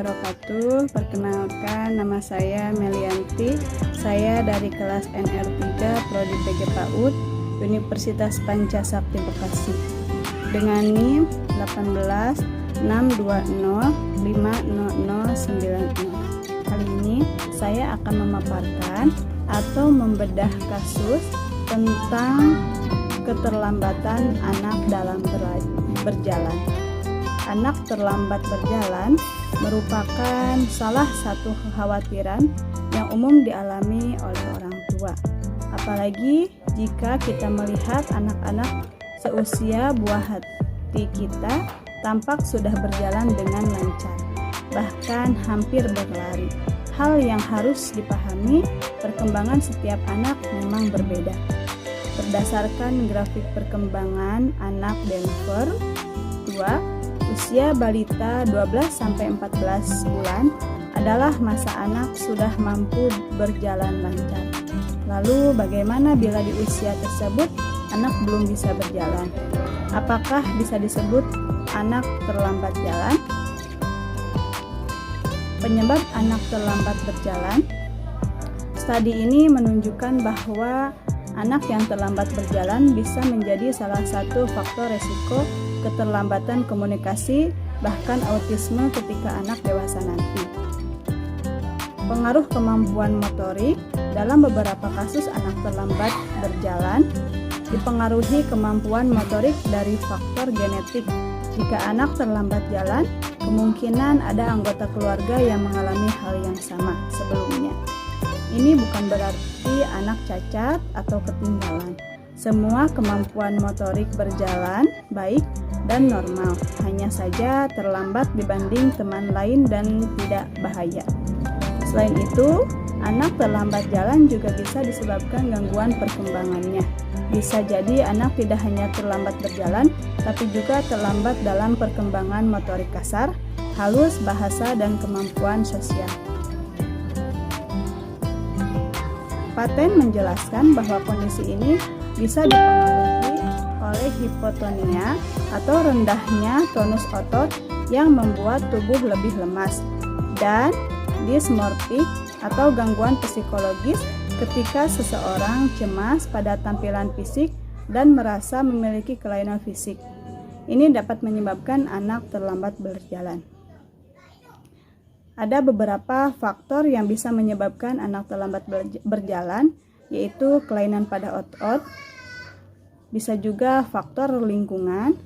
wabarakatuh. Perkenalkan, nama saya Melianti. Saya dari kelas NR3 Prodi PG PAUD Universitas Pancasakti Bekasi. Dengan NIM 1862050090. Kali ini saya akan memaparkan atau membedah kasus tentang keterlambatan anak dalam berjalan. Anak terlambat berjalan merupakan salah satu kekhawatiran yang umum dialami oleh orang tua. Apalagi jika kita melihat anak-anak seusia buah hati kita tampak sudah berjalan dengan lancar, bahkan hampir berlari. Hal yang harus dipahami, perkembangan setiap anak memang berbeda. Berdasarkan grafik perkembangan anak Denver 2, usia balita 12-14 bulan adalah masa anak sudah mampu berjalan lancar. Lalu bagaimana bila di usia tersebut anak belum bisa berjalan? Apakah bisa disebut anak terlambat jalan? Penyebab anak terlambat berjalan. Studi ini menunjukkan bahwa anak yang terlambat berjalan bisa menjadi salah satu faktor resiko keterlambatan komunikasi, bahkan autisme ketika anak dewasa nanti. Pengaruh kemampuan motorik. Dalam beberapa kasus anak terlambat berjalan dipengaruhi kemampuan motorik dari faktor genetik. Jika anak terlambat jalan, kemungkinan ada anggota keluarga yang mengalami hal yang sama sebelumnya. Ini bukan berarti anak cacat atau ketinggalan. Semua kemampuan motorik berjalan baik dan normal, hanya saja terlambat dibanding teman lain dan tidak bahaya. Selain itu, anak terlambat jalan juga bisa disebabkan gangguan perkembangannya. Bisa jadi anak tidak hanya terlambat berjalan, tapi juga terlambat dalam perkembangan motorik kasar, halus, bahasa, dan kemampuan sosial. Paten menjelaskan bahwa kondisi ini bisa dipengaruhi oleh hipotonia atau rendahnya tonus otot yang membuat tubuh lebih lemas, dan dismorfik atau gangguan psikologis ketika seseorang cemas pada tampilan fisik dan merasa memiliki kelainan fisik. Ini dapat menyebabkan anak terlambat berjalan. Ada beberapa faktor yang bisa menyebabkan anak terlambat berjalan, yaitu kelainan pada otot, bisa juga faktor lingkungan,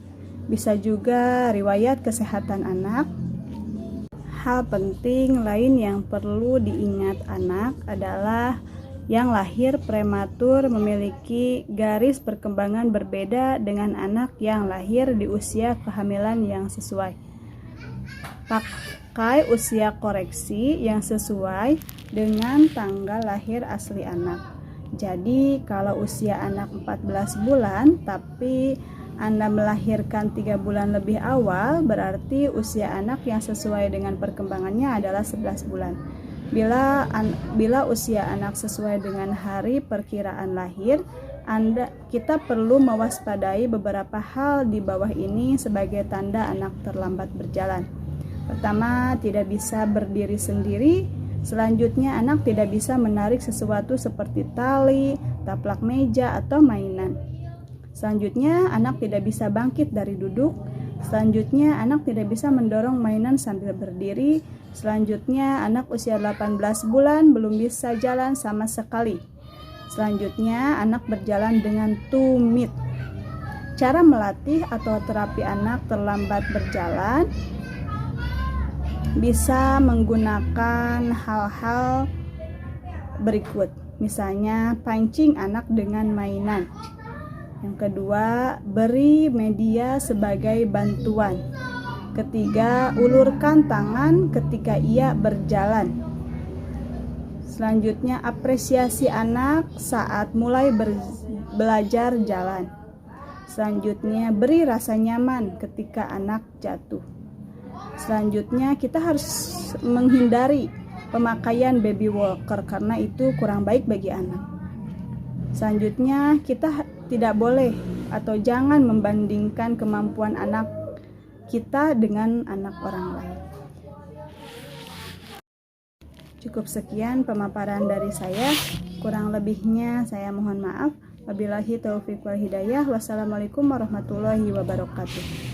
bisa juga riwayat kesehatan anak. Hal penting lain yang perlu diingat anak adalah yang lahir prematur memiliki garis perkembangan berbeda dengan anak yang lahir di usia kehamilan yang sesuai. Pakai usia koreksi yang sesuai dengan tanggal lahir asli anak. Jadi kalau usia anak 14 bulan tapi Anda melahirkan 3 bulan lebih awal, berarti usia anak yang sesuai dengan perkembangannya adalah 11 bulan. Bila usia anak sesuai dengan hari perkiraan lahir, kita perlu mewaspadai beberapa hal di bawah ini sebagai tanda anak terlambat berjalan. Pertama, tidak bisa berdiri sendiri. Selanjutnya, anak tidak bisa menarik sesuatu seperti tali, taplak meja, atau mainan. Selanjutnya, anak tidak bisa bangkit dari duduk. Selanjutnya, anak tidak bisa mendorong mainan sambil berdiri. Selanjutnya, anak usia 18 bulan belum bisa jalan sama sekali. Selanjutnya, anak berjalan dengan tumit. Cara melatih atau terapi anak terlambat berjalan bisa menggunakan hal-hal berikut. Misalnya, pancing anak dengan mainan. Yang kedua, beri media sebagai bantuan. Ketiga, ulurkan tangan ketika ia berjalan. Selanjutnya, apresiasi anak saat mulai belajar jalan. Selanjutnya, beri rasa nyaman ketika anak jatuh. Selanjutnya, kita harus menghindari pemakaian baby walker karena itu kurang baik bagi anak. Selanjutnya, kita tidak boleh atau jangan membandingkan kemampuan anak kita dengan anak orang lain. Cukup sekian pemaparan dari saya. Kurang lebihnya saya mohon maaf. Wabillahi taufiq wal hidayah. Wassalamualaikum warahmatullahi wabarakatuh.